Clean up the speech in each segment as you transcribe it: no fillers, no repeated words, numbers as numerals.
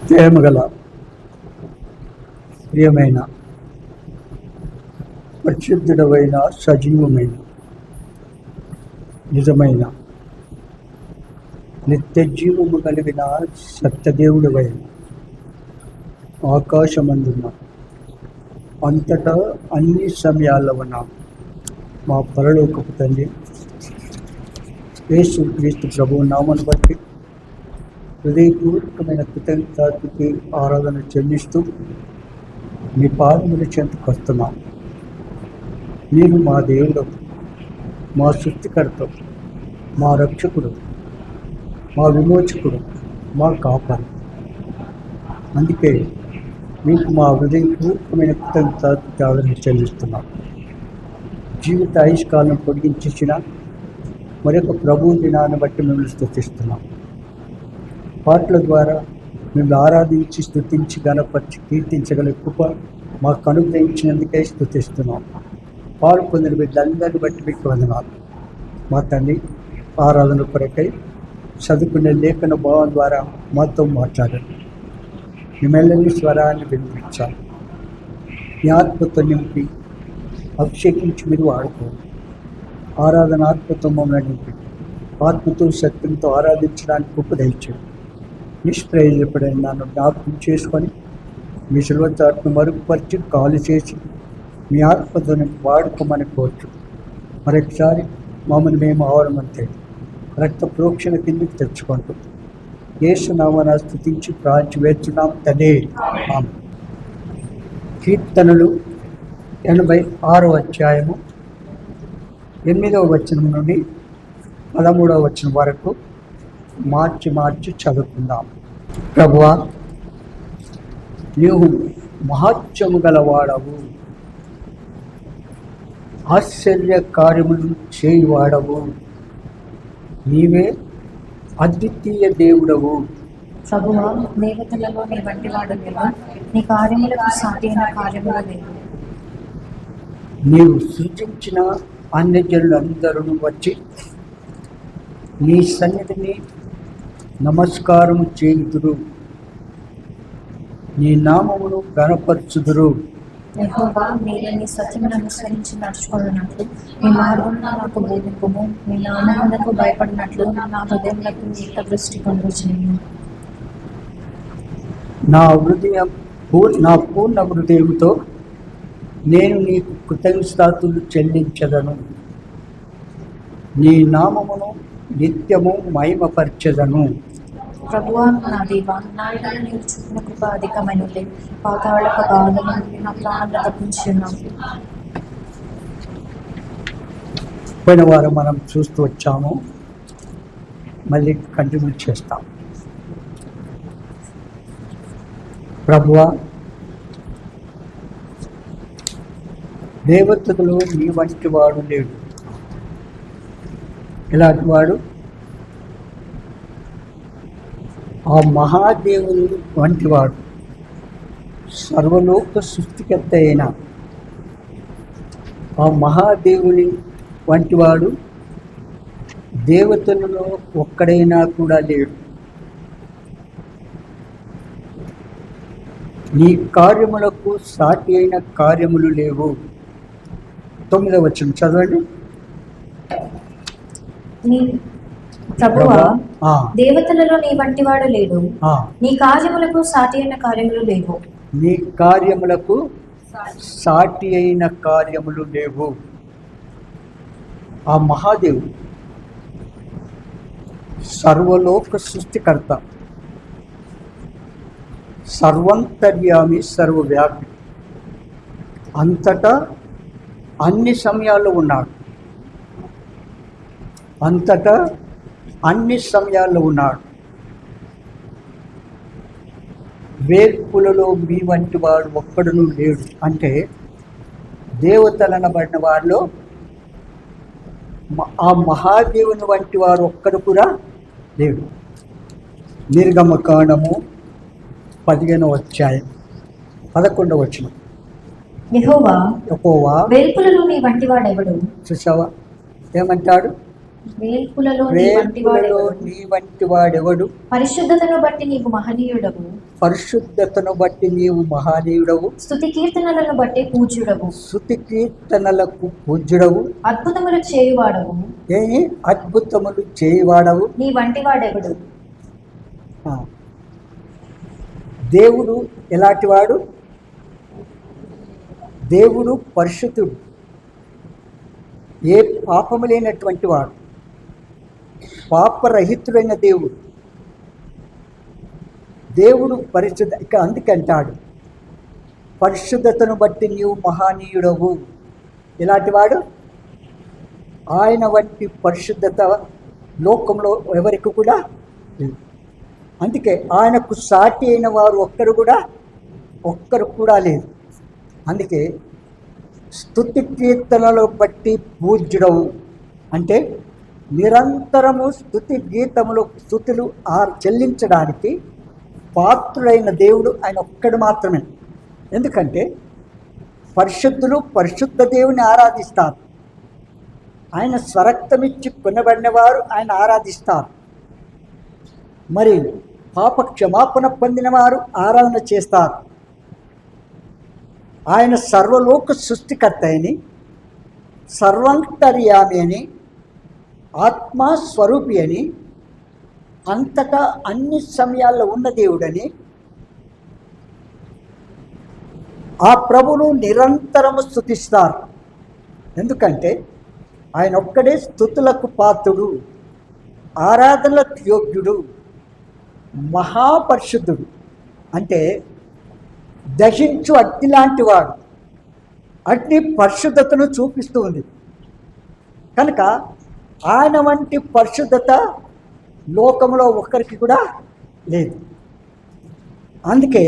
ప్రేమగల ప్రియమైన పరిశుద్ధుడమైన సజీవమైన నిజమైన నిత్య జీవము కలిగిన సత్యదేవుడవైన ఆకాశమందున్న అంతటా అన్ని సమయాల్లో ఉన్న మా పరలోకపు తండ్రి యేసు క్రీస్తు ప్రభువు నామను బట్టి హృదయపూర్వకమైన కృతజ్ఞతకి ఆరాధన చెల్లిస్తూ మీ పాదముల చెంతకు వస్తున్నాం. మీరు మా దేవుడు, మా సృష్టికర్త, మా రక్షకుడు, మా విమోచకుడు, మా కాపాడు. అందుకే మీకు మా హృదయపూర్వకమైన కృతజ్ఞతకి ఆరాధన చెల్లిస్తున్నాం. జీవిత ఆయుష్కాలం పొడిగించేసిన మరొక ప్రభువు దినాన్ని బట్టి మిమ్మల్ని స్తుతిస్తున్నాం. పాటల ద్వారా మేము ఆరాధించి స్తుతించి గణపరిచి కీర్తించగల కృప మాకు అనుగ్రహించినందుకే స్తుతిస్తున్నాం. పాలు పొందిన బిడ్డలందరిని బట్టి మీకు వందనాలు. మా తండ్రి ఆరాధన కొరకై చదువుకునే లేఖన భావం ద్వారా మాతో మాట్లాడండి. మిమ్మల్ని స్వరాన్ని వినిపించాలి. మీ ఆత్మతో నింపి అభిషేకించి మీరు వాడుకోండి. ఆరాధన ఆత్మతో మమ్మల్ని నింపి ఆత్మతో శక్తితో ఆరాధించడానికి కృప దయచేయండి. నిష్ప్రయోజనపడిన నన్ను జ్ఞాపకం చేసుకొని మీ శిల్వచాట్ను మరుగుపరిచి కాలు చేసి మీ ఆత్మతో వాడుకోమని కోరుచు. మరొకసారి మమ్మల్ని మేము అవలమంతే రక్త ప్రోక్షణ కిందకి తెచ్చుకుంటూ యేసు నామమున స్తుతించి ప్రార్థించి వేడుచున్నాం తండ్రి. ఆమేన్. కీర్తనలు 86వ అధ్యాయము 8వ వచనం నుండి 13వ వచనం వరకు మార్చి చదువుకుందాం. ప్రభువా, నీవు మహత్యము గలవాడవు, ఆశ్చర్య కార్యములు చేయువాడవు, నీవే అద్వితీయ దేవుడవు. ప్రభువా, దేవతలలో నీ వంటి వాడు లేవు, నీ కార్యములకు సాటి అయిన కార్యములు లేవు. నీవు సృజించిన అన్యజనులందరూ వచ్చి నీ సన్నిధిని నమస్కారము చేయుదురు, నీ నామమును గణపరచుదురు. యెహోవా, మీరే నీ సత్యమును అనుసరించి నడుచుకున్నట్లు నీ మార్గమును నాకు బోధింపుము. నీ నామమునకు భయపడినట్లు నా హృదయములకు నీత దృష్టి కలుగు చేయుము. నా పూర్ణ హృదయముతో నేను నీకు కృతజ్ఞతాస్తుతులు చెల్లించదను. నీ నామమును నిత్యము మహిమపరచెదను. ప్రభువా, నా దేవా, నా ఎడల నీవు చూపిన కృప అధికమైనది. పాతాళపు బాధల నుండి నా ప్రాణాలను తప్పించున్నావు. పోయిన వారం మనం చూస్తూ వచ్చాము, మళ్ళీ కంటిన్యూ చేస్తాం. ప్రభువా, దేవతలు నీ వంటి వాడు లేడు. ఇలాంటి వాడు ఆ మహాదేవుని వంటివాడు, సర్వలోక సృష్టికర్త అయిన ఆ మహాదేవుని వంటివాడు దేవతలలో ఒక్కడైనా కూడా లేడు. నీ కార్యములకు సాటి అయిన కార్యములు లేవు. 9వ వచనం చదవండి. ప్రభువా, దేవతలలో నీ వంటి వాడు లేడు, నీ కార్యములకు సాటి అయిన కార్యములు లేవు. నీ కార్యములకు సాటి అయిన కార్యములు లేవు. ఆ మహాదేవుడు సర్వలోక సృష్టికర్త, సర్వంతర్యామి, సర్వవ్యాపి, అంతటా అన్ని సమయాల్లో ఉన్నాడు. అంతటా అన్ని సమయాల్లో ఉన్నాడు. వేర్పులలో మీ వంటి వాడు ఒక్కడును లేడు. అంటే దేవతలనబడిన వారిలో ఆ మహాదేవుని వంటి వారు ఒక్కడు కూడా లేడు. నిర్గమకాండము 15వ అధ్యాయం 11వ వచనం. యెహోవా, వేల్పులలో నీ వంటి వాడెవడు? చూసావా ఏమంటాడు? వేల్పులలో నీ వంటి వాడెవడు? పరిశుద్ధతను బట్టి నీకు మహనీయుడవు, పరిశుద్ధతను బట్టి నీవు మహానీయుడవు, స్తుతి కీర్తనలను బట్టి పూజ్యుడవు, స్తుతి కీర్తనలకు పూజ్యుడవు, అద్భుతములు చేయువాడవు, ఏ అద్భుతములు చేయవాడవు. నీ వంటి వాడెవడు? ఆ. దేవుడు ఎలాంటివాడు? దేవుడు పరిశుద్ధుడు, ఏ పాపము లేనటువంటి వాడు, పాపరహితుడైన దేవుడు. దేవుడు పరిశుద్ధ, ఇక అందుకంటాడు పరిశుద్ధతను బట్టి నీవు మహానీయుడవు. ఎలాంటి వాడు? ఆయన వంటి పరిశుద్ధత లోకంలో ఎవరికి కూడా లేదు. అందుకే ఆయనకు సాటి అయిన వారు ఒక్కరు కూడా లేదు. అందుకే స్తుతి కీర్తనలు బట్టి పూజ్యుడవు అంటే నిరంతరము స్తుతులు చెల్లించడానికి పాత్రుడైన దేవుడు ఆయన ఒక్కడు మాత్రమే. ఎందుకంటే పరిశుద్ధులు పరిశుద్ధ దేవుని ఆరాధిస్తారు. ఆయన స్వరక్తమిచ్చి కొనబడిన వారు ఆయన ఆరాధిస్తారు. మరి పాప క్షమాపణ పొందిన వారు ఆరాధన చేస్తారు. ఆయన సర్వలోక సృష్టికర్త అని, సర్వాంతర్యామి అని, ఆత్మస్వరూపి అని, అంతటా అన్ని సమయాల్లో ఉన్న దేవుడని ఆ ప్రభువును నిరంతరము స్తుతిస్తారు. ఎందుకంటే ఆయన ఒక్కడే స్తుతులకు పాత్రుడు, ఆరాధనలకు యోగ్యుడు, మహాపరిశుద్ధుడు. అంటే దహించు అగ్ని లాంటి వాడు. అగ్ని పరిశుద్ధతను చూపిస్తూ ఉంది. కనుక ఆయన వంటి పరిశుద్ధత లోకంలో ఒక్కరికి కూడా లేదు. అందుకే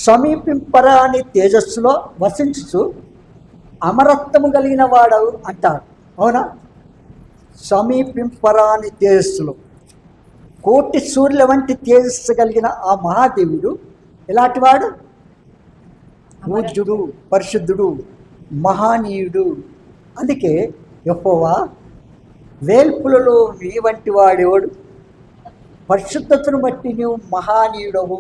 సమీపింపరా అని తేజస్సులో వసించుచు అమరత్వము కలిగిన వాడు అంటారు. అవునా? సమీపింపరా అని తేజస్సులో కోటి సూర్యుల వంటి తేజస్సు కలిగిన ఆ మహాదేవుడు ఎలాంటి వాడు? పూజ్యుడు, పరిశుద్ధుడు, మహానీయుడు. అందుకే యెహోవా వేల్పులలో నీ వంటి వాడేవాడు, పరిశుద్ధతను బట్టి నీవు మహానీయుడవు,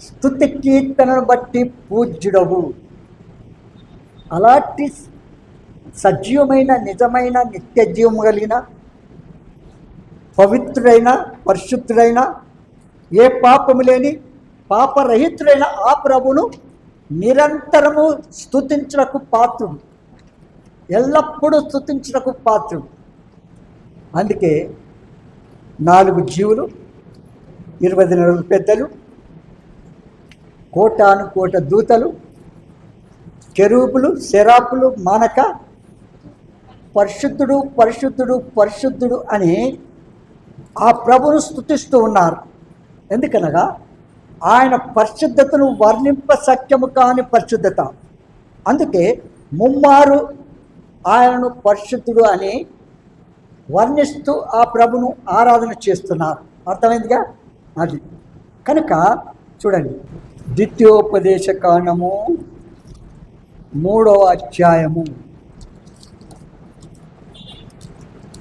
స్తుతి కీర్తనను బట్టి పూజ్యుడవు. అలాంటి సజీవమైన నిజమైన నిత్య జీవము కలిగిన పవిత్రుడైన పరిశుద్ధుడైన ఏ పాపము లేని పాపరహితుడైన ఆ ప్రభువును నిరంతరము స్తుతించుటకు పాత్రుడు, ఎల్లప్పుడూ స్తుతించుటకు పాత్రుడు. అందుకే 4 జీవులు, 24 పెద్దలు, కోటాను కోట దూతలు, కెరూబులు, సెరాపులు మానక పరిశుద్ధుడు పరిశుద్ధుడు పరిశుద్ధుడు అని ఆ ప్రభువును స్తుతిస్తూ ఉన్నారు. ఎందుకనగా ఆయన పరిశుద్ధతను వర్ణింప సఖ్యము కాని పరిశుద్ధత. అందుకే ముమ్మారు ఆయనను పరిశుద్ధుడు అని వర్ణిస్తూ ఆ ప్రభును ఆరాధన చేస్తున్నారు. అర్థమైందిగా? అది కనుక చూడండి, ద్వితీయోపదేశ కాండము 3వ అధ్యాయము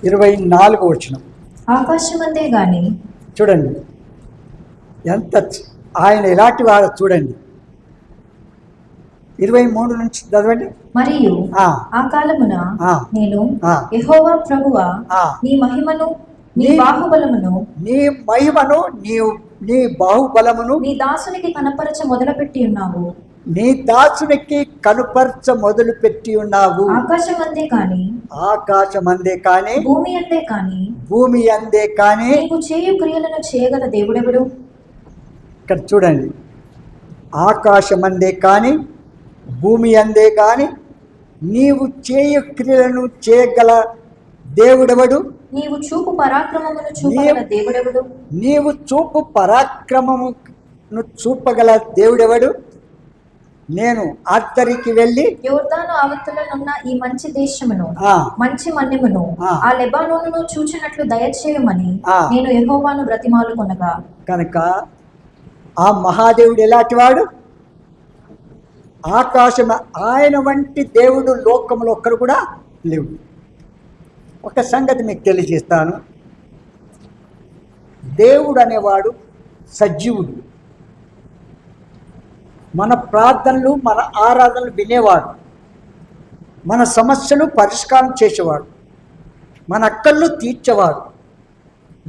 24వ వచనం. ఆకాశమందే గాని చూడండి ఎంత ఆయన ఎలాంటి వాడో చూడండి. 23 నుంచి చదవండి. మరియు ఆ కాలమున నేను యెహోవా ప్రభువా నీ మహిమను నీ బాహుబలమును నీ బాహుబలమును నీ దాసునికి కనపరచ మొదలుపెట్టి ఉన్నావు. నీ దాసునికి కనుపరచ మొదలుపెట్టి ఉన్నావు. ఆకాశమందే కాని భూమి అందే కాని నీవు చేయు క్రియలను చేయగల దేవుడెవడు? ఇక్కడ చూడండి, ఆకాశమందే కాని భూమి అందే కాని నీవు చేయు క్రియలను చేయగల దేవుడెవడు? నీవు చూపు పరాక్రమమును చూపగల దేవుడెవడు? నీవు చూపు పరాక్రమమును చూపగల దేవుడెవడు? నేను అత్తరికి వెళ్ళి యోర్దాను అవతలనున్న ఈ మంచి దేశమును మంచి మన్యమును ఆ లెబానోనును చూచినట్లు దయచేయమని నేను యెహోవాను బ్రతిమాలుకొనగా. కనుక ఆ మహాదేవుడు ఎలాంటి వాడు? ఆకాశం ఆయన వంటి దేవుడు లోకంలో ఒక్కరు కూడా లేవు. ఒక సంగతి మీకు తెలియజేస్తాను. దేవుడు అనేవాడు సజీవుడు, మన ప్రార్థనలు, మన ఆరాధనలు వినేవాడు, మన సమస్యలు పరిష్కారం చేసేవాడు, మన అక్కర్లు తీర్చేవాడు,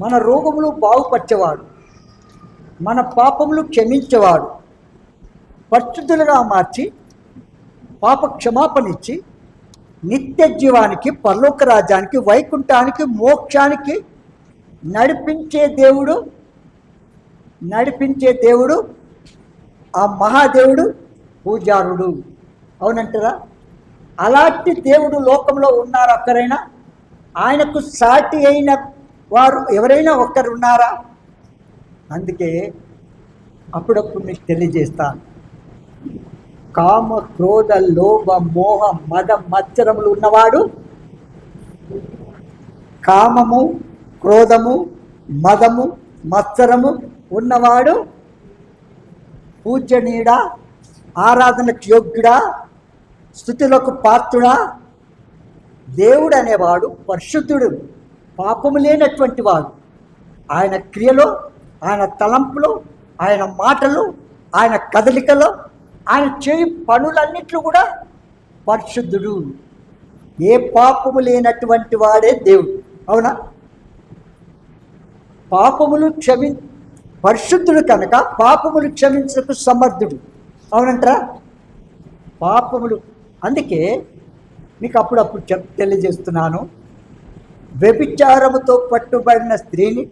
మన రోగములు బాగుపరిచేవాడు, మన పాపములు క్షమించేవాడు, పరిశుద్ధులుగా మార్చి పాప క్షమాపణ ఇచ్చి నిత్య జీవానికి, పరలోక రాజ్యానికి, వైకుంఠానికి, మోక్షానికి నడిపించే దేవుడు ఆ మహాదేవుడు పూజారుడు. అవునంటారా? అలాంటి దేవుడు లోకంలో ఉన్నారు ఒక్కరైనా? ఆయనకు సాటి అయిన వారు ఎవరైనా ఒక్కరు ఉన్నారా? అందుకే అప్పుడప్పుడు మీకు తెలియజేస్తాను, కామ క్రోధ లోభ మోహ మద మత్సరములు ఉన్నవాడు, కామము క్రోధము మదము మత్సరము ఉన్నవాడు పూజనీయుడా, ఆరాధనకు యోగ్యుడా, స్తుతులకు పాత్రుడా? దేవుడు అనేవాడు పరిశుద్ధుడు, పాపము లేనటువంటి వాడు. ఆయన క్రియలో, ఆయన తలంపులో, ఆయన మాటలు, ఆయన కదలికలో, ఆయన చేయి పనులన్నిట్లు కూడా పరిశుద్ధుడు. ఏ పాపము లేనటువంటి వాడే దేవుడు. అవునా? పాపములు పరిశుద్ధుడు కనుక పాపములు క్షమించకు సమర్థుడు. అవునంటారా? పాపములు, అందుకే మీకు అప్పుడప్పుడు తెలియజేస్తున్నాను, వ్యభిచారముతో పట్టుబడిన స్త్రీని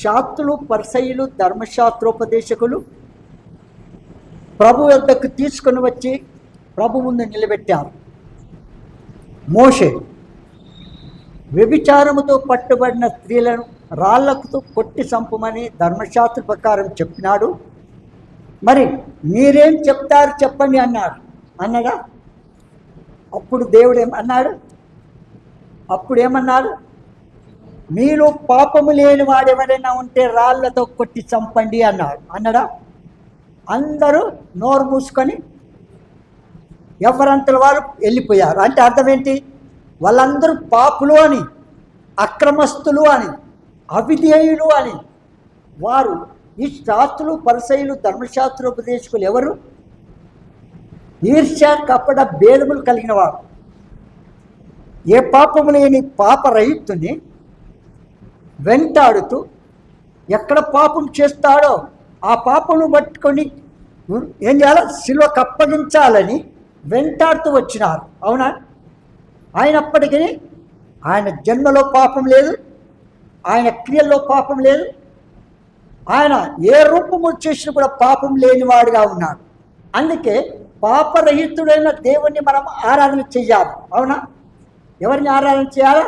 శాస్త్రులు, పరిసయ్యులు, ధర్మశాస్త్రోపదేశకులు ప్రభు వద్దకు తీసుకొని వచ్చి ప్రభు ముందు నిలబెట్టారు. మోషే వ్యభిచారముతో పట్టుబడిన స్త్రీలను రాళ్లతో కొట్టి చంపమని ధర్మశాస్త్ర ప్రకారం చెప్పినాడు. మరి మీరేం చెప్తారు చెప్పండి అన్నాడా? అప్పుడు దేవుడు ఏమన్నాడు? మీలో పాపము లేని వాడెవరైనా ఉంటే రాళ్లతో కొట్టి చంపండి అన్నాడా? అందరూ నోరు మూసుకొని ఎవరంతల వారు వెళ్ళిపోయారు. అంటే అర్థం ఏంటి? వాళ్ళందరూ పాపులు అని, అక్రమస్తులు అని, అవిధేయులు అని. వారు ఈ శాస్త్రులు, పరిసయ్యులు, ధర్మశాస్త్రోపదేశకులు ఎవరు? ఈర్ష్య, కపట, భేదములు కలిగిన వారు. ఏ పాపము లేని పాపరహితుని వెంటాడుతూ ఎక్కడ పాపం చేస్తాడో ఆ పాపను పట్టుకొని ఏం చేయాలో సిలువకు అప్పగించాలని వెంటాడుతూ వచ్చినారు. అవునా? అయినప్పటికీ ఆయన జన్మలో పాపం లేదు, ఆయన క్రియల్లో పాపం లేదు, ఆయన ఏ రూపము చేసినా కూడా పాపం లేనివాడుగా ఉన్నాడు. అందుకే పాపరహితుడైన దేవుణ్ణి మనం ఆరాధన చెయ్యాలి. అవునా? ఎవరిని ఆరాధన చేయాలా?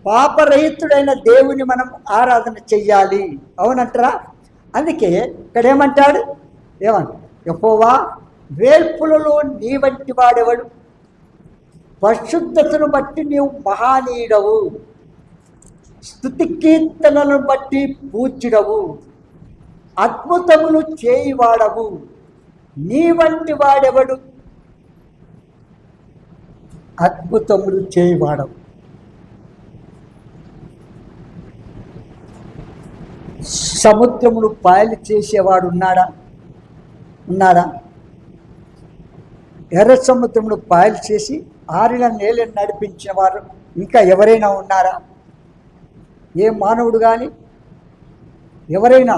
పాపరహితుడైన దేవుని మనం ఆరాధన చెయ్యాలి. అవునంటారా? అందుకే ఇక్కడ ఏమంటాడు? యెహోవా, వేల్పులలో నీ వంటి వాడెవడు? పరిశుద్ధతను బట్టి నీవు మహానీయుడవు, స్తుతి కీర్తనలను బట్టి పూజ్యుడవు, అద్భుతములు చేయివాడవు. నీ వంటి వాడెవడు? అద్భుతములు చేయివాడవు. సముద్రమును పాయలు చేసేవాడు ఉన్నాడా? ఎర్ర సముద్రమును పాయలు చేసి ఆరిన నేలను నడిపించిన వారు ఇంకా ఎవరైనా ఉన్నారా? ఏ మానవుడు కానీ, ఎవరైనా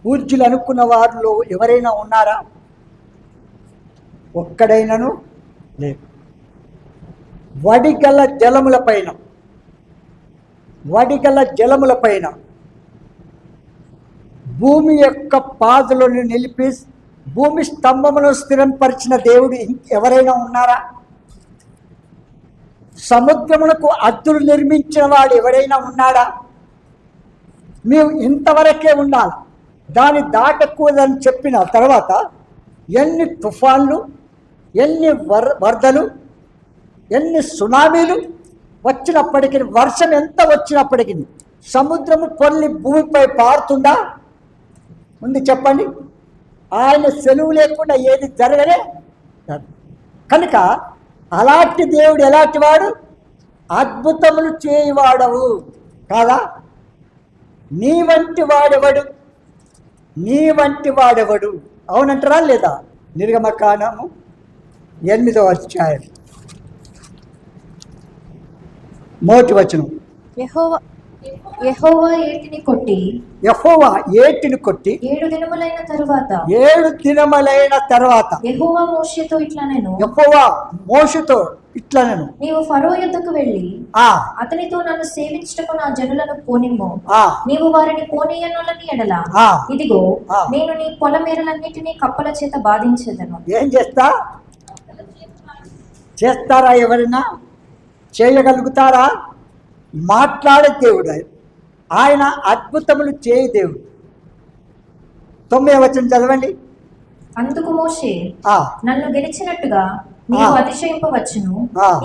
పూజ్యులు అనుకున్న వారిలో ఎవరైనా ఉన్నారా? ఒక్కడైనను లేదు. వడిగల జలముల పైన భూమి యొక్క పాదులను నిలిపి భూమి స్తంభములను స్థిరంపరిచిన దేవుడు ఎవరైనా ఉన్నారా? సముద్రమునకు అద్దులు నిర్మించిన వాడు ఎవరైనా ఉన్నాడా? మేము ఇంతవరకే ఉండాలి, దాన్ని దాటకూడదని చెప్పిన తర్వాత ఎన్ని తుఫాన్లు, ఎన్ని వరదలు, ఎన్ని సునామీలు వచ్చినప్పటికీ, వర్షం ఎంత వచ్చినప్పటికీ సముద్రము పొల్లి భూమిపై పారుతుందా? ఉంది చెప్పండి. ఆయన సెలవు లేకుండా ఏది జరగలే. కనుక అలాంటి దేవుడు ఎలాంటి వాడు? అద్భుతములు చేయవాడవు కాదా? నీ వంటి వాడెవడు? అవునంటారా లేదా? నిర్గమకాండము 8వ అధ్యాయం 1వ వచనం. యెహోవా ఏటిని కొట్టి యెహోవా ఏటిని కొట్టి 7 దినములైన తరువాత 7 దినములైన తర్వాత యెహోవా మోషేతో ఇట్లనెను, యెహోవా మోషేతో ఇట్లనెను, నీవు ఫరో యొద్దకు వెళ్ళి ఆ అతనితో నన్ను సేవించుటకు నా జనులను పోనిమ్ము. ఆ నీవు వారిని పోనీయనులని ఎడల ఆ ఇదిగో ఆ. నేను నీ పొలమేరలన్నిటినీ కప్పల చేత బాధించెదను. ఏం చేస్తారా? ఎవరైనా చేయగలుగుతారా? మాట్లాడే దేవుడు ఆయన, అద్భుతములు చేయ దేవుడు. 9వ వచనం చదవండి. అందుకు మోషే, ఆ నన్ను గెలిచినట్టుగా నీవు అతిశయింపవచ్చును.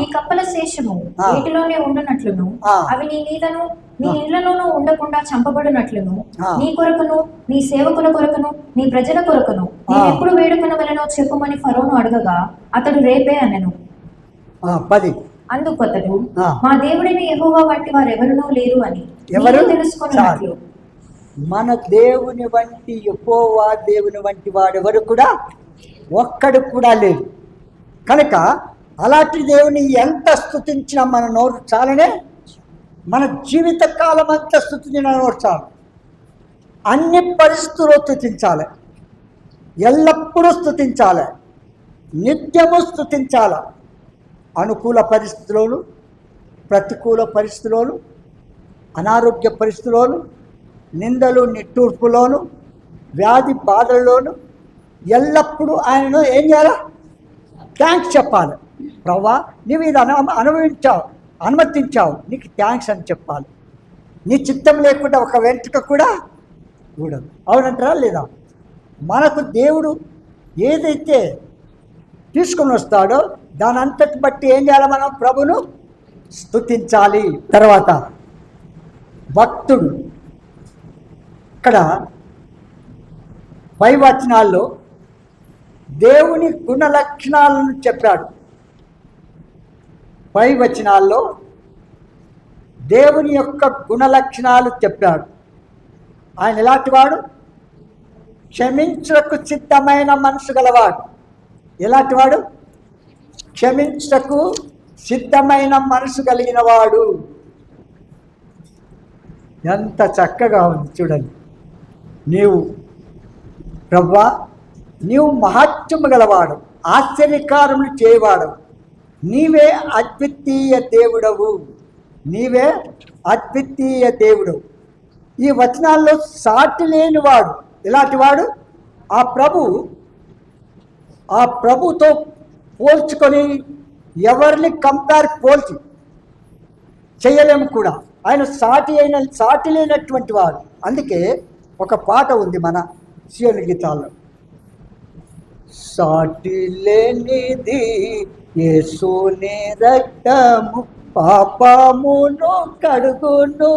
ఈ కప్పల శేషము వీటిలోనే ఉండునట్లును, అవి నీ మీదను నీ ఇండ్లలోనూ ఉండకుండా చంపబడినట్లును, నీ కొరకును నీ సేవకుల కొరకును నీ ప్రజల కొరకును నీవెప్పుడు వేడుకొనవలెనో చెప్పుమని ఫరోను అడగగా అతడు రేపే అనెను. 10. అందుకు అతడు, మా దేవుడైన యెహోవా వంటి వారెవరునూ లేరు అని ఎవరు తెలుసుకున్నట్లు. మన దేవుని వంటి యెహోవా దేవుని వంటి వాడెవరు కూడా ఒక్కడు కూడా లేరు. కనుక అలాంటి దేవుని ఎంత స్తుతించినా మన నోరు చాలనే, మన జీవిత కాలం అంతా స్తుతించిన నోరు చాలు. అన్ని పరిస్థితుల్లో స్తుతించాలి, ఎల్లప్పుడూ స్తుతించాలి, నిత్యము స్తుతించాలి. అనుకూల పరిస్థితులను, ప్రతికూల పరిస్థితులను, అనారోగ్య పరిస్థితులను, నిందలు నిట్టూర్పులోను, వ్యాధి బాధల్లోను ఎల్లప్పుడూ ఆయనను ఏం చేయాలి? థ్యాంక్స్ చెప్పాలి. ప్రభా నీవు ఇది అనుమతించావు, నీకు థ్యాంక్స్ అని చెప్పాలి. నీ చిత్తం లేకుండా ఒక వెంట్రుక కూడా కూడదు. అవునంటారా లేదా? మనకు దేవుడు ఏదైతే తీసుకొని వస్తాడో దాని అంతటి బట్టి ఏం చేయాలి? మనం ప్రభును స్తుతించాలి. తర్వాత భక్తుడు ఇక్కడ పై వచనాల్లో దేవుని గుణ లక్షణాలను చెప్పాడు. పై వచనాల్లో దేవుని యొక్క గుణ లక్షణాలు చెప్పాడు. ఆయన ఎలాంటివాడు? క్షమించుటకు సిద్ధమైన మనసు గలవాడు. ఎలాంటివాడు? క్షమించుటకు సిద్ధమైన మనసు కలిగిన వాడు. ఎంత చక్కగా ఉంది చూడండి. నీవు ప్రభువా, నీవు మహాత్మ్యము గలవాడు, ఆశ్చర్యకారములు చేయవాడు, నీవే అద్వితీయ దేవుడవు, నీవే అద్వితీయ దేవుడవు. ఈ వచనాల్లో సాటి లేనివాడు. ఎలాంటి వాడు? ఆ ప్రభుతో పోల్చుకొని ఎవరిని పోల్చి చేయలేము కూడా. ఆయన సాటి లేనటువంటి వాడు. అందుకే ఒక పాట ఉంది మన సియోను గీతాల్లో, సాటి లేనిది యేసుని రక్తము పాపమును కడుగును,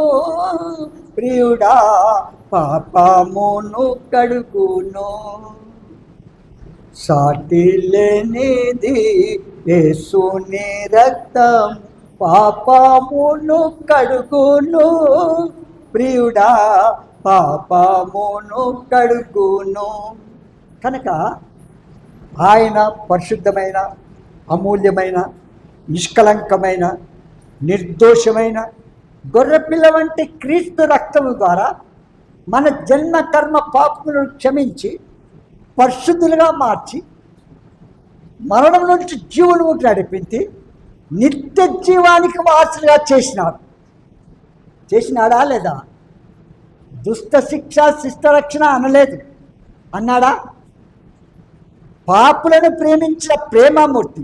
ప్రియుడా పాపమును కడుగును. సాటి లేనిది యేసుని రక్తం పాపమును కడుగును, ప్రియుడా పాపమును కడుగును. కనుక ఆయన పరిశుద్ధమైన, అమూల్యమైన, నిష్కలంకమైన, నిర్దోషమైన గొర్రెపిల్ల వంటి క్రీస్తు రక్తము ద్వారా మన జన్మ కర్మ పాపములను క్షమించి పరిశుద్ధులుగా మార్చి మరణం నుంచి జీవులకు నడిపించి నిత్య జీవానికి వారసులుగా చేసినాడా లేదా? దుష్ట శిక్ష శిష్ట రక్షణ అనలేదు, అన్నాడా? పాపులను ప్రేమించిన ప్రేమామూర్తి.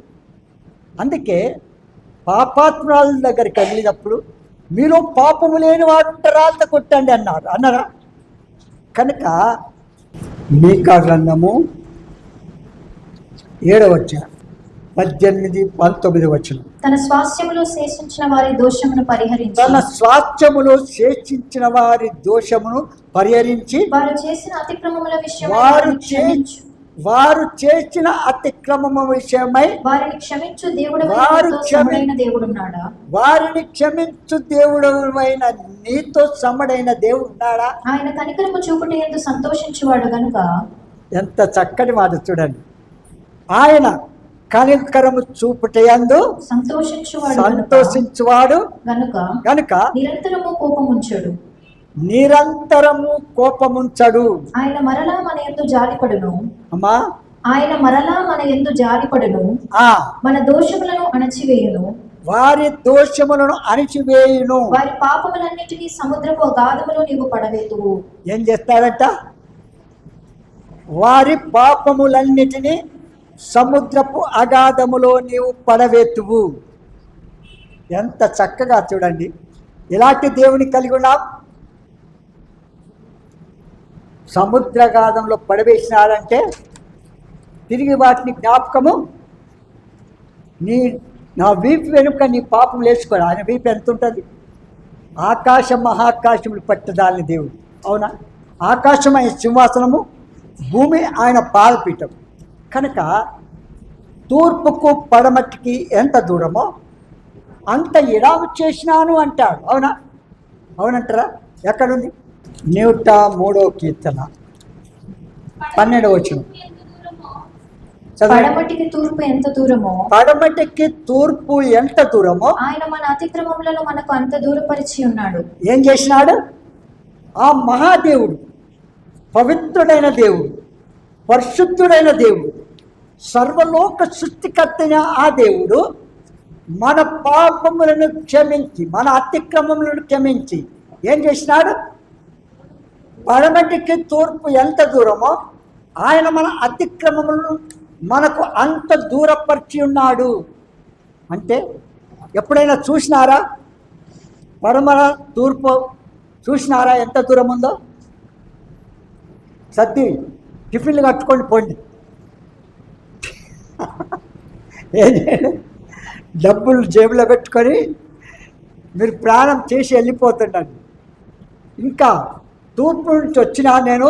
అందుకే పాపాత్ముల దగ్గరికి వెళ్ళినప్పుడు మీరు పాపము లేని వాడు రాళ్ళతో కొట్టండి అన్నారా? కనుక మీకా గ్రంథము 7వ అధ్యాయం 18, 19 వచనం. తన స్వాస్థ్యములో శేషించిన వారి దోషమును పరిహరించి వారు చేసిన అతిక్రమముల విషయమై వారిని క్షమించు దేవుడవైన నీతో సమడైన దేవుడున్నాడా? ఆయన కనికరము చూపుట యందు సంతోషించువాడు గనుక ఎంత చక్కటి మాట చూడండి. ఆయన కనికరము చూపుటయందు సంతోషించువాడు గనుక నిరంతరము కోపముంచడు. ఆయన మరలా మన యందు జాలిపడును. అమ్మా, ఆయన మరలా మన యందు జాలిపడును. మన దోషములను అణచివేయును. వారి దోషములను అణిచివేయును. వారి పాపములన్నిటినీ సముద్రపు అగాధములో నీవు పడవేతువు. ఏం చేస్తాడంట? వారి పాపములన్నిటినీ సముద్రపు అగాధములో నీవు పడవేతువు. ఎంత చక్కగా చూడండి. ఇలాంటి దేవుని కలిగి ఉన్నాం. సముద్రగాధంలో పడవేసినారంటే తిరిగి వాటిని జ్ఞాపకము నా వీపు వెనుక నీ పాపం లేచుకోడు. ఆయన వీపు ఎంత ఉంటుంది? ఆకాశం మహాకాశములు పట్టదాలని దేవుడు. అవునా? ఆకాశం ఆయన సింహాసనము, భూమి ఆయన పాదపీఠం. కనుక తూర్పుకు పడమటికి ఎంత దూరమో అంత ఎడాము చేసినాను అంటాడు. అవునా? అవునంటారా? ఎక్కడుంది? 103వ కీర్తన 12వ వచనం. పడమటికి తూర్పు ఎంత దూరమో, పడమటికి తూర్పు ఎంత దూరమో ఆయన మన అతిక్రమములను మనకు అంత దూరపరిచి ఉన్నాడు. ఏం చేసినాడు? ఆ మహాదేవుడు, పవిత్రుడైన దేవుడు, పరిశుద్ధుడైన దేవుడు, సర్వలోక సృష్టికర్తైన ఆ దేవుడు మన పాపములను క్షమించి, మన అతిక్రమములను క్షమించి ఏం చేసినాడు? పడమటికి తూర్పు ఎంత దూరమో ఆయన మన అతిక్రమములను మనకు అంత దూరపరిచి ఉన్నాడు. అంటే ఎప్పుడైనా చూసినారా? పడమర తూర్పు చూసినారా ఎంత దూరం ఉందో? సర్ది టిఫిన్లు కట్టుకొని పోండి. డబ్బులు జేబులో పెట్టుకొని మీరు ప్రాణం చేసి వెళ్ళిపోతుండండి. ఇంకా తూర్పు నుంచి వచ్చినా నేను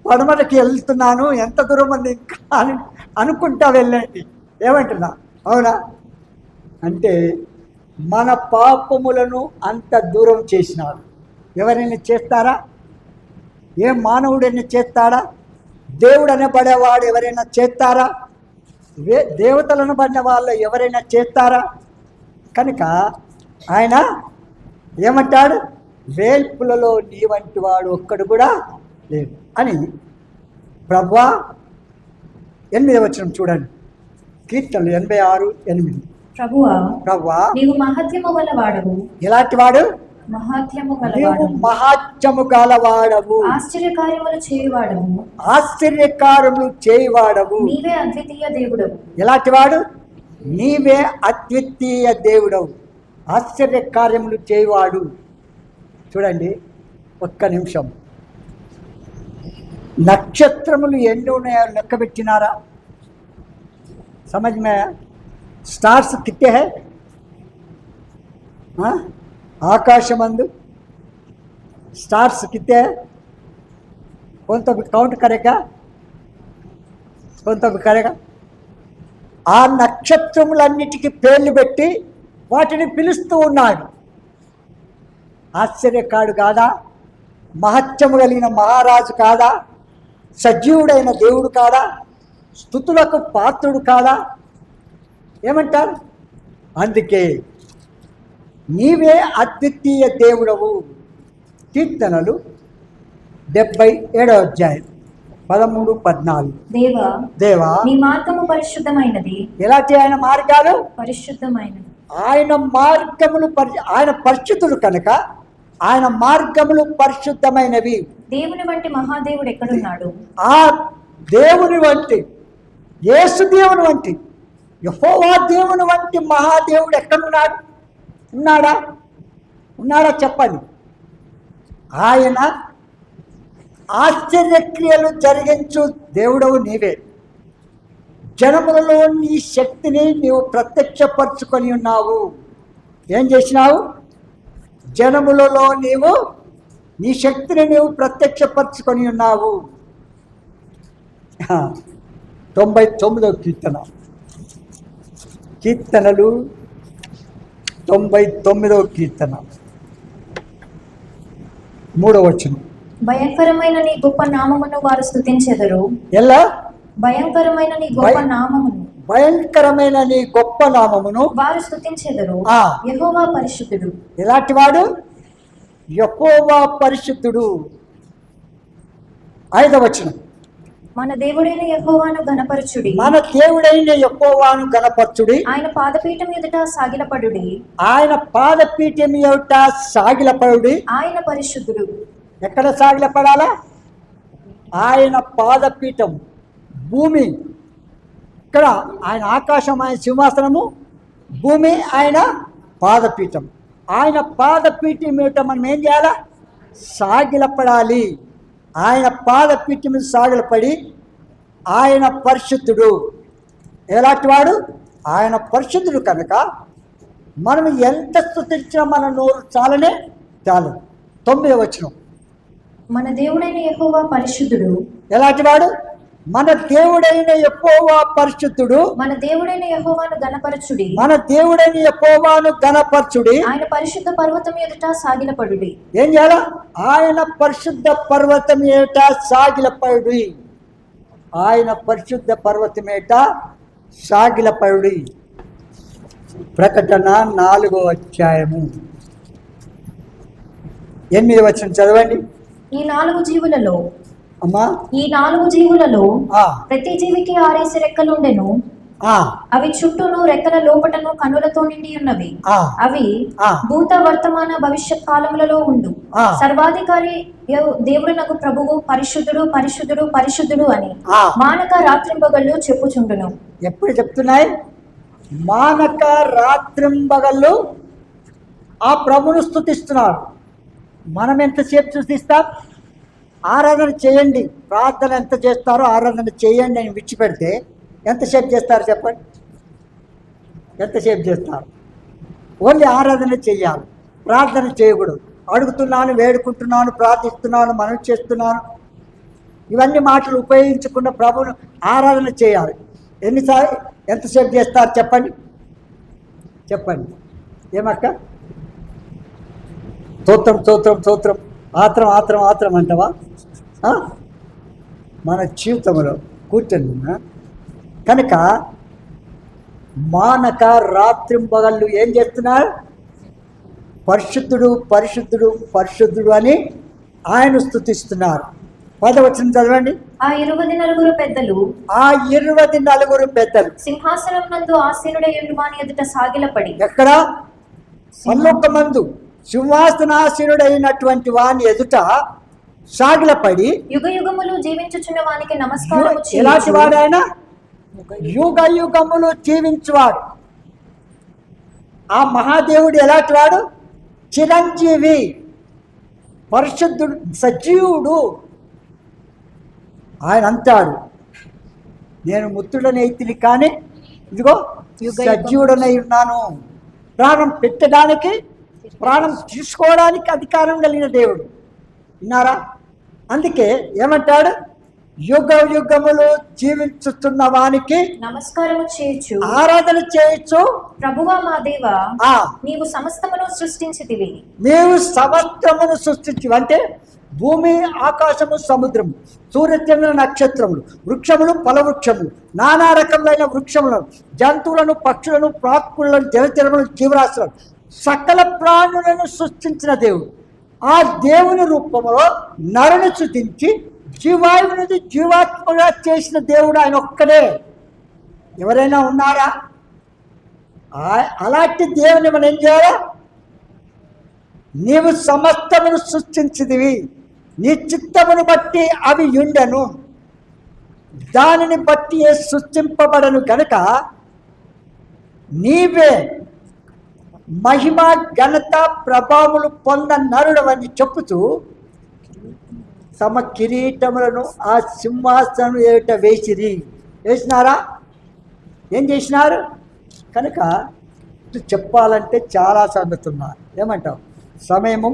పడమరకి వెళ్తున్నాను, ఎంత దూరం ఉంది ఇంకా అని అనుకుంటా వెళ్ళండి. ఏమంటున్నా? అవునా? అంటే మన పాపములను అంత దూరం చేసినాడు. ఎవరైనా చేస్తారా? ఏ మానవుడైనా చేస్తాడా? దేవుడు అనబడేవాడు ఎవరైనా చేస్తారా? దేవతలను పడిన వాళ్ళు ఎవరైనా చేస్తారా? కనుక ఆయన ఏమంటాడు? వేల్పులలో నీ వంటి వాడు ఒక్కడు కూడా లేడు అని. ప్రభువా, 8వ వచనం చూడండి, కీర్తనలు 86:8. ప్రభువా నీవు మహత్యము గలవాడవు. ఎలాంటి వాడు? మహత్యము నీవు మహత్యము గలవాడవు, ఆశ్చర్యకార్యములు చేయువాడవు, ఆశ్చర్యకార్యములు చేయువాడవు, నీవే అద్వితీయ దేవుడవు. ఎలాంటి వాడు? నీవే అద్వితీయ దేవుడవు, ఆశ్చర్యకార్యములు చేయువాడు. చూడండి, ఒక్క నిమిషం. నక్షత్రములు ఎన్ని ఉన్నాయో లెక్క పెట్టినారా? समझ में आया? स्टार्स कितने हैं? हाँ, आकाशमंदु स्टार्स कितने हैं? कौन तो भी काउंट करेगा? कौन तो भी करेगा? ఆ నక్షత్రములన్నిటికీ పేర్లు పెట్టి వాటిని పిలుస్తూ ఉన్నాడు. ఆశ్చర్యకాడు కాదా? మహత్యము కలిగిన మహారాజు కాదా? సజీవుడైన దేవుడు కాదా? స్తుతులకు పాత్రుడు కాదా? ఏమంటారు? అందుకే నీవే అద్వితీయ దేవుడవు. కీర్తనలు 77వ అధ్యాయం 13-14. దేవా నీ మార్గము పరిశుద్ధమైనది. ఎలాంటి ఆయన మార్గాలు? పరిశుద్ధమైనది. ఆయన మార్గములు ఆయన పరిశుద్ధుడు కనుక ఆయన మార్గములు పరిశుద్ధమైనవి. దేవుని వంటి మహాదేవుడు ఎక్కడున్నాడు? ఆ దేవుని వంటి, యేసు దేవుని వంటి, యెహోవా దేవుని వంటి మహాదేవుడు ఎక్కడున్నాడు? ఉన్నాడా? ఉన్నాడా చెప్పండి. ఆయన ఆశ్చర్యక్రియలు జరిగించు దేవుడవు నీవే. జనములలో నీ శక్తిని నీవు ప్రత్యక్షపరుచుకొని ఉన్నావు. ఏం చేసినావు? జనములలో నీవు నీ శక్తిని నీవు ప్రత్యక్షపరుచుకొని ఉన్నావు. 99వ కీర్తన, కీర్తనలు 99వ కీర్తన 3వ వచనం. భయంకరమైన నీ గొప్ప నామమును వారు స్తుతించెదరు. ఎలా? భయంకరమైన నీ గొప్ప నామమును భయంకరమైన నీ గొప్ప నామమును వారు స్తుతించెదరు. యెహోవా పరిశుద్ధుడు. ఎలాంటి వాడు? యెహోవా పరిశుద్ధుడు. 5వ వచనం, మన దేవుడైన యెహోవాను ఘనపరచుడి. మన దేవుడైన యెహోవాను ఘనపరచుడి. ఆయన పాదపీఠం ఎదుట సాగిలపడుడి. ఆయన పాదపీఠం ఎదుట సాగిలపడుడి. ఆయన పరిశుద్ధుడు. ఎక్కడ సాగిలపడాలా? ఆయన పాదపీఠం, భూమి ఇక్కడ ఆయన ఆకాశం, ఆయన సింహాసనము, భూమి ఆయన పాదపీఠం. ఆయన పాదపీఠం ఏమిటో మనం ఏం చేయాలా? సాగిలపడాలి. ఆయన పాదపీఠం మీద సాగిలపడి ఆయన పరిశుద్ధుడు. ఎలాంటి వాడు? ఆయన పరిశుద్ధుడు కనుక మనం ఎంత స్తుతించినా మన నోరు చాలనే చాలు. 9వ వచనం, మన దేవుడైన యెహోవా పరిశుద్ధుడు. ఎలాంటి వాడు? మన దేవుడైన యెహోవా పరిశుద్ధుడు. మన దేవుడైన యెహోవాను ఘనపరచుడి. మన దేవుడైన యెహోవాను ఘనపరచుడి. ఆయన పరిశుద్ధ పర్వతం ఎదుట సాగిలపడుడి. ఏం చేయాలా? ఆయన పరిశుద్ధ పర్వతం ఏట సాగిలపడుడి. ఆయన పరిశుద్ధ పర్వతం ఏట సాగిలపడుడి. ప్రకటన 4వ అధ్యాయము 8వ వచనం చదవండి. ఈ 4 జీవులలో అమ్మా, ఈ 4 జీవులలో ప్రతి జీవికి 6 రెక్కలుండెను. అవి చుట్టూను రెక్కల లోపటను కన్నులతో నిండి ఉన్నవి. అవి భూత వర్తమాన భవిష్యత్ కాలములలో ఉండు సర్వాధికారి దేవుడునకు ప్రభువు పరిశుద్ధుడు పరిశుద్ధుడు పరిశుద్ధుడు అని మానక రాత్రింబగళ్ళు చెప్పుచుండును. ఎప్పుడు చెప్తున్నాయి? మానక రాత్రింబగళ్ళు ఆ ప్రభును స్తుతిస్తున్నారు. మనం ఎంతసేపు స్తుతిస్తాం? ఆరాధన చేయండి, ప్రార్థన ఎంత చేస్తారో ఆరాధన చేయండి అని విడిచిపెడితే ఎంతసేపు చేస్తారు చెప్పండి? ఎంతసేపు చేస్తారు? ఓన్లీ ఆరాధన చేయాలి, ప్రార్థన చేయకూడదు. అడుగుతున్నాను, వేడుకుంటున్నాను, ప్రార్థిస్తున్నాను, మనం చేస్తున్నాను, ఇవన్నీ మాటలు ఉపయోగించకుండా ప్రభువును ఆరాధన చేయాలి. ఎన్నిసార్లు ఎంతసేపు చేస్తారు చెప్పండి? చెప్పండి. ఏమక్క? స్తోత్రం స్తోత్రం స్తోత్రం, ఆత్రం ఆత్రం ఆత్రం అంటావా? మన జీవితంలో కూర్చొని కనుక మానక రాత్రింబగళ్ళు ఏం చేస్తున్నారు? పరిశుద్ధుడు పరిశుద్ధుడు పరిశుద్ధుడు అని ఆయన స్తుతిస్తున్నారు. 10వ వచనం చదవండి. ఆ 24 పెద్దలు ఆ 24 పెద్దలు సింహాసనం నందు ఆసీనుడై ఉండు వాని ఎదుట సాగిలపడి. ఎక్కడ? పరలోకమందు సింహాసనాసీనుడైనటువంటి వాని ఎదుట సాగిలపడి యుగ యుగములు జీవించుచున్న వానికి నమస్కారం. ఎలాంటి వాడు ఆయన? యుగ యుగములు జీవించువాడు. ఆ మహాదేవుడు ఎలాంటి వాడు? చిరంజీవి, పరిశుద్ధుడు, సజీవుడు. ఆయన అంటాడు, నేను ముత్తుడనైతిని కానీ ఇదిగో సజీవుడనై ఉన్నాను. ప్రాణం పెట్టడానికి, ప్రాణం తీసుకోవడానికి అధికారం కలిగిన దేవుడు. విన్నారా? అందుకే ఏమంటాడు? యుగ యుగములు జీవించుతున్న వానికి నమస్కారము చేయొచ్చు, ఆరాధన చేయొచ్చు. ప్రభువా మా దేవా, నీవు సమస్తమును సృష్టించితివి. నీవు సమస్తమును సృష్టించి అంటే భూమి, ఆకాశము, సముద్రము, సూర్యచంద్ర నక్షత్రములు, వృక్షములు, ఫలవృక్షములు, నానా రకములైన వృక్షములను, జంతువులను, పక్షులను, ప్రాకులను, జలచరములను, జీవరాశులను, సకల ప్రాణులను సృష్టించిన దేవుడు. ఆ దేవుని రూపంలో నరుని సృష్టించి జీవాయువు నుండి జీవాత్మగా చేసిన దేవుడు ఆయన ఒక్కడే. ఎవరైనా ఉన్నారా? అలాంటి దేవుని మనం ఏం చేయాలా? నీవు సమస్తమును సృష్టించిదివి, నీ చిత్తమును బట్టి అవి ఉండెను, దానిని బట్టి సృష్టింపబడను గనుక నీవే మహిమ ఘనత ప్రభావములు పొంద నరుడవని చెప్పుతూ తమ కిరీటములను ఆ సింహాసనం ఏట వేసినారా? ఏం చేసినారు? కనుక చెప్పాలంటే చాలా సంగతున్నారు. ఏమంటావు? సమయము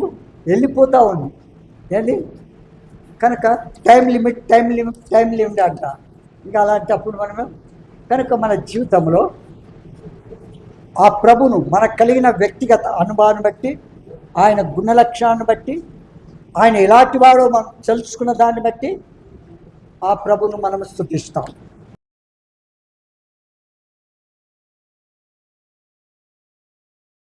వెళ్ళిపోతూ ఉంది. ఏంటి కనుక టైం లిమిట్ అంట. ఇంకా అలాంటప్పుడు మనము కనుక మన జీవితంలో ఆ ప్రభును మనకు కలిగిన వ్యక్తిగత అనుభవాన్ని బట్టి, ఆయన గుణలక్షణాన్ని బట్టి, ఆయన ఎలాంటి వాడో మనం తెలుసుకున్న దాన్ని బట్టి ఆ ప్రభును మనం స్తుతిస్తాం.